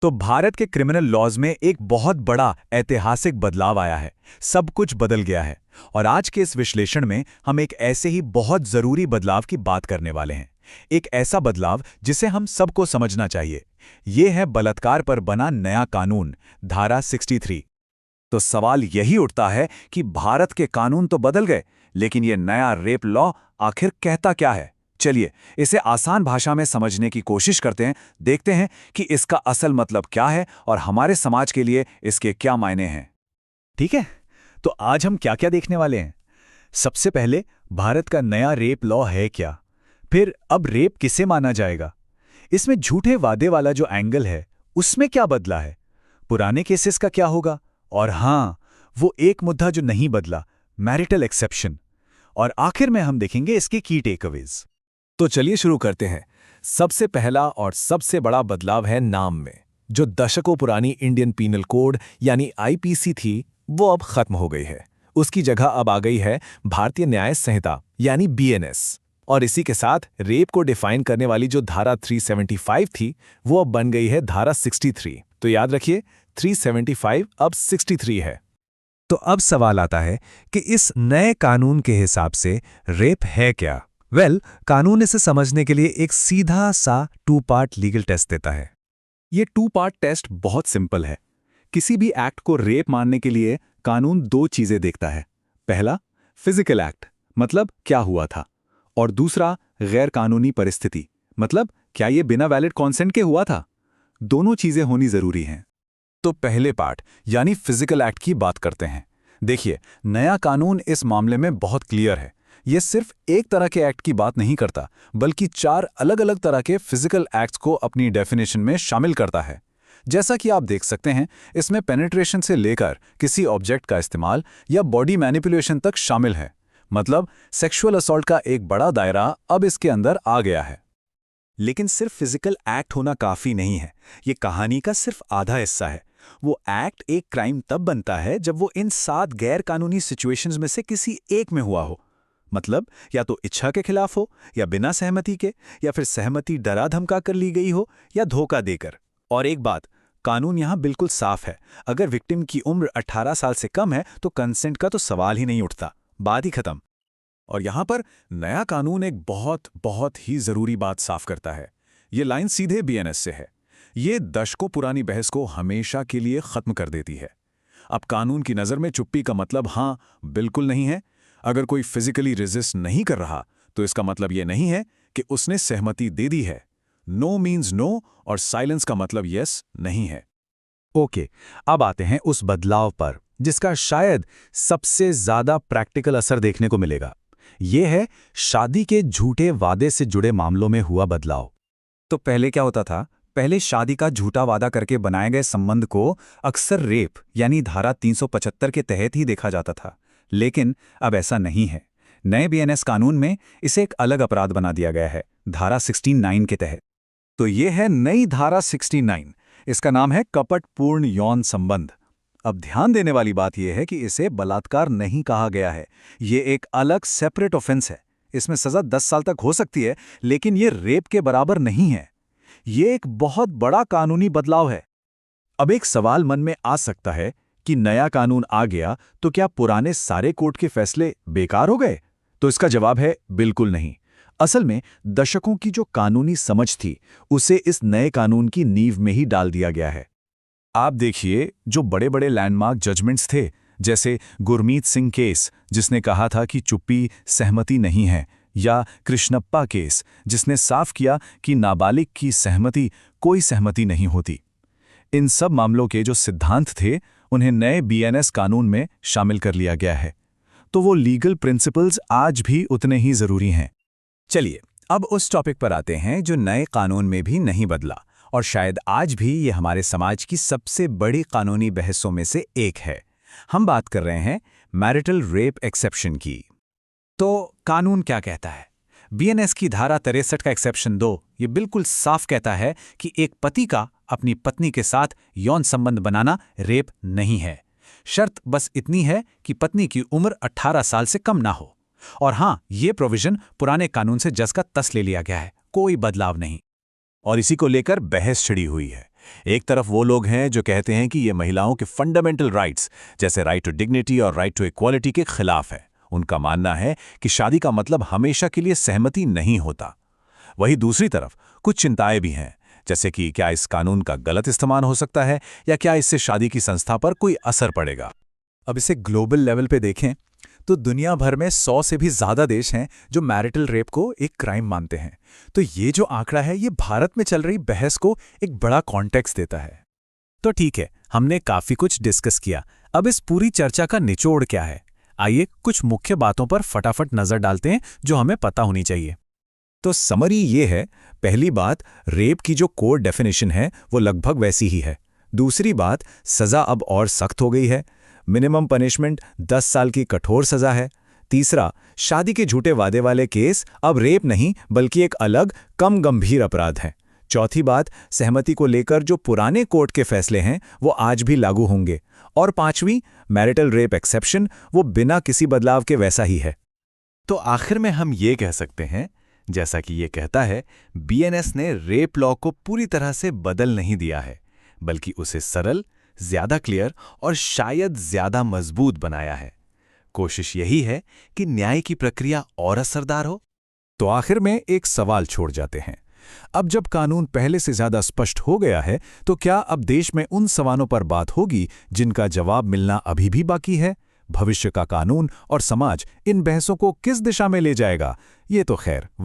तो भारत के criminal laws में एक बहुत बड़ा ऐतिहासिक बदलाव आया है। सब कुछ बदल गया है। और आज के इस विश्लेषण में हम एक ऐसे ही बहुत जरूरी बदलाव की बात करने वाले हैं। एक ऐसा बदलाव जिसे हम सबको समझना चाहिए। ये है बलात्कार पर बना नया कानून, धारा 63। तो सवाल यही उठता है कि भारत के कानून तो बदल गए, लेकिन ये नया रेप लॉ आखिर कहता क्या है। चलिए इसे आसान भाषा में समझने की कोशिश करते हैं, देखते हैं कि इसका असल मतलब क्या है और हमारे समाज के लिए इसके क्या मायने हैं। ठीक है, तो आज हम क्या क्या देखने वाले हैं। सबसे पहले भारत का नया रेप लॉ है क्या, फिर अब रेप किसे माना जाएगा, इसमें झूठे वादे वाला जो एंगल है उसमें क्या बदला है, पुराने केसेस का क्या होगा, और हाँ, वो एक मुद्दा जो नहीं बदला, मैरिटल एक्सेप्शन। और आखिर में हम देखेंगे इसके की टेकअवेज। तो चलिए शुरू करते हैं। सबसे पहला और सबसे बड़ा बदलाव है नाम में। जो दशकों पुरानी इंडियन पीनल कोड यानी आईपीसी थी, वो अब खत्म हो गई है। उसकी जगह अब आ गई है भारतीय न्याय संहिता यानी बीएनएस। और इसी के साथ रेप को डिफाइन करने वाली जो धारा 375 थी, वो अब बन गई है धारा 63। तो याद रखिए, 375 अब 63 है। तो अब सवाल आता है कि इस नए कानून के हिसाब से रेप है क्या। कानून इसे समझने के लिए एक सीधा सा 2 पार्ट लीगल टेस्ट देता है। ये 2 पार्ट टेस्ट बहुत सिंपल है। किसी भी एक्ट को रेप मानने के लिए कानून 2 चीजें देखता है। पहला, फिजिकल एक्ट, मतलब क्या हुआ था, और दूसरा, गैर कानूनी परिस्थिति, मतलब क्या ये बिना वैलिड कॉन्सेंट के हुआ था। दोनों चीजें होनी जरूरी हैं। तो पहले पार्ट यानी फिजिकल एक्ट की बात करते हैं। देखिए, नया कानून इस मामले में बहुत क्लियर है। ये सिर्फ एक तरह के एक्ट की बात नहीं करता, बल्कि 4 अलग अलग तरह के फिजिकल एक्ट्स को अपनी डेफिनेशन में शामिल करता है। जैसा कि आप देख सकते हैं, इसमें पेनिट्रेशन से लेकर किसी ऑब्जेक्ट का इस्तेमाल या बॉडी मैनिपुलेशन तक शामिल है। मतलब सेक्सुअल असॉल्ट का एक बड़ा दायरा अब इसके अंदर आ गया है। लेकिन सिर्फ फिजिकल एक्ट होना काफी नहीं है। ये कहानी का सिर्फ आधा हिस्सा है। वो एक्ट एक क्राइम तब बनता है जब वो इन 7 गैर कानूनी सिचुएशंस में से किसी एक में हुआ हो। मतलब या तो इच्छा के खिलाफ हो, या बिना सहमति के, या फिर सहमति डरा धमका कर ली गई हो, या धोखा देकर। और एक बात, कानून यहां बिल्कुल साफ है। अगर विक्टिम की उम्र 18 साल से कम है तो कंसेंट का तो सवाल ही नहीं उठता, बात ही खत्म। और यहां पर नया कानून एक बहुत बहुत ही जरूरी बात साफ करता है। ये लाइन सीधे बीएनएस से है। ये दशकों पुरानी बहस को हमेशा के लिए खत्म कर देती है। अब कानून की नजर में चुप्पी का मतलब हाँ बिल्कुल नहीं है। अगर कोई फिजिकली रेजिस्ट नहीं कर रहा तो इसका मतलब यह नहीं है कि उसने सहमति दे दी है। नो मीन्स नो, और साइलेंस का मतलब यस नहीं है। ओके, अब आते हैं उस बदलाव पर जिसका शायद सबसे ज्यादा प्रैक्टिकल असर देखने को मिलेगा। ये है शादी के झूठे वादे से जुड़े मामलों में हुआ बदलाव। तो पहले क्या होता था? पहले शादी का झूठा वादा करके बनाए गए संबंध को अक्सर रेप यानी धारा 375 के तहत ही देखा जाता था। लेकिन अब ऐसा नहीं है। नए बीएनएस कानून में इसे एक अलग अपराध बना दिया गया है, धारा 69 के तहत। तो ये है नई धारा 69। इसका नाम है कपटपूर्ण यौन संबंध। अब ध्यान देने वाली बात यह है कि इसे बलात्कार नहीं कहा गया है। ये एक अलग सेपरेट ऑफेंस है। इसमें सजा 10 साल तक हो सकती है, लेकिन ये रेप के बराबर नहीं है। ये एक बहुत बड़ा कानूनी बदलाव है। अब एक सवाल मन में आ सकता है कि नया कानून आ गया तो क्या पुराने सारे कोर्ट के फैसले बेकार हो गए? तो इसका जवाब है बिल्कुल नहीं। असल में दशकों की जो कानूनी समझ थी, उसे इस नए कानून की नींव में ही डाल दिया गया है। आप देखिए, जो बड़े बड़े लैंडमार्क जजमेंट्स थे, जैसे गुरमीत सिंह केस जिसने कहा था कि चुप्पी सहमति नहीं है, या कृष्णप्पा केस जिसने साफ किया कि नाबालिग की सहमति कोई सहमति नहीं होती। इन सब मामलों के जो सिद्धांत थे, उन्हें नए बीएनएस कानून में शामिल कर लिया गया है। तो वो लीगल प्रिंसिपल्स आज भी उतने ही जरूरी हैं। चलिए अब उस टॉपिक पर आते हैं जो नए कानून में भी नहीं बदला, और शायद आज भी ये हमारे समाज की सबसे बड़ी कानूनी बहसों में से एक है। हम बात कर रहे हैं मैरिटल रेप एक्सेप्शन की। तो कानून क्या कहता है? बीएनएस की धारा 63 का एक्सेप्शन 2 ये बिल्कुल साफ कहता है कि एक पति का अपनी पत्नी के साथ यौन संबंध बनाना रेप नहीं है। शर्त बस इतनी है कि पत्नी की उम्र 18 साल से कम ना हो। और हाँ, ये प्रोविजन पुराने कानून से जस का तस ले लिया गया है, कोई बदलाव नहीं। और इसी को लेकर बहस छिड़ी हुई है एक तरफ वो लोग हैं जो कहते हैं कि ये महिलाओं के फंडामेंटल राइट्स जैसे राइट टू डिग्निटी और राइट टू इक्वालिटी के खिलाफ है। उनका मानना है कि शादी का मतलब हमेशा के लिए सहमति नहीं होता। वहीं दूसरी तरफ कुछ चिंताएं भी हैं, जैसे कि क्या इस कानून का गलत इस्तेमाल हो सकता है या क्या इससे शादी की संस्था पर कोई असर पड़ेगा। अब इसे ग्लोबल लेवल पे देखें तो दुनिया भर में 100 से भी ज़्यादा देश हैं जो मैरिटल रेप को एक क्राइम मानते हैं। तो ये जो आंकड़ा है ये भारत में चल रही बहस को एक बड़ा कॉन्टेक्स्ट देता है। तो ठीक है, हमने काफी कुछ डिस्कस किया। अब इस पूरी चर्चा का निचोड़ क्या है? आइए कुछ मुख्य बातों पर फटाफट नजर डालते हैं जो हमें पता होनी चाहिए। तो समरी ये है, पहली बात, रेप की जो कोड डेफिनेशन है वो लगभग वैसी ही है। दूसरी बात, सज़ा अब और सख्त हो गई है। मिनिमम पनिशमेंट 10 साल की कठोर सज़ा है। तीसरा, शादी के झूठे वादे वाले केस अब रेप नहीं बल्कि एक अलग कम गंभीर अपराध है। चौथी बात, सहमति को लेकर जो पुराने कोर्ट के फैसले हैं वो आज भी लागू होंगे। और पांचवी, मैरिटल रेप एक्सेप्शन वो बिना किसी बदलाव के वैसा ही है। तो आखिर में हम ये कह सकते हैं, जैसा कि ये कहता है, बीएनएस ने रेप लॉ को पूरी तरह से बदल नहीं दिया है, बल्कि उसे सरल, ज्यादा क्लियर और शायद ज्यादा मजबूत बनाया है। कोशिश यही है कि न्याय की प्रक्रिया और असरदार हो। तो आखिर में एक सवाल छोड़ जाते हैं। अब जब कानून पहले से ज्यादा स्पष्ट हो गया है, तो क्या अब देश में उन सवालों पर बात होगी जिनका जवाब मिलना अभी भी बाकी है? भविष्य का कानून और समाज इन बहसों को किस दिशा में ले जाएगा? ये तो खैर